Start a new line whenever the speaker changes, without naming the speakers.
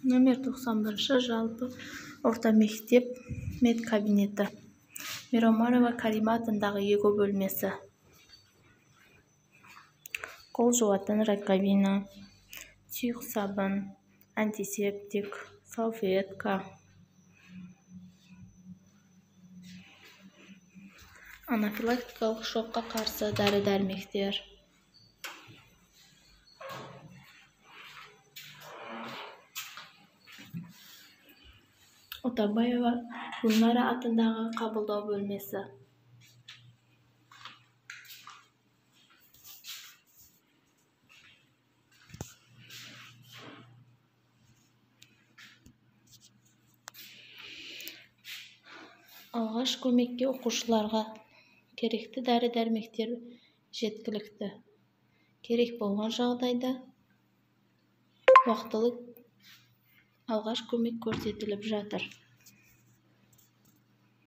Номер 91 жалпы орта мектеп медкабинеті. Миромарова Карима атындағы егу бөлмесі. Қол жуатын раковина, сұйық сабын, антисептик, салфетка. Анафилактикалық шокқа қарсы дәрі-дәрмектер. Отабаева Гүлнара атындағы қабылдау бөлмесі. Алғаш көмекке оқушыларға керекті дәрі-дәрмектер жеткілікті. Керек болған жағдайда уақытылы алғаш көмек көрсетіліп жатыр.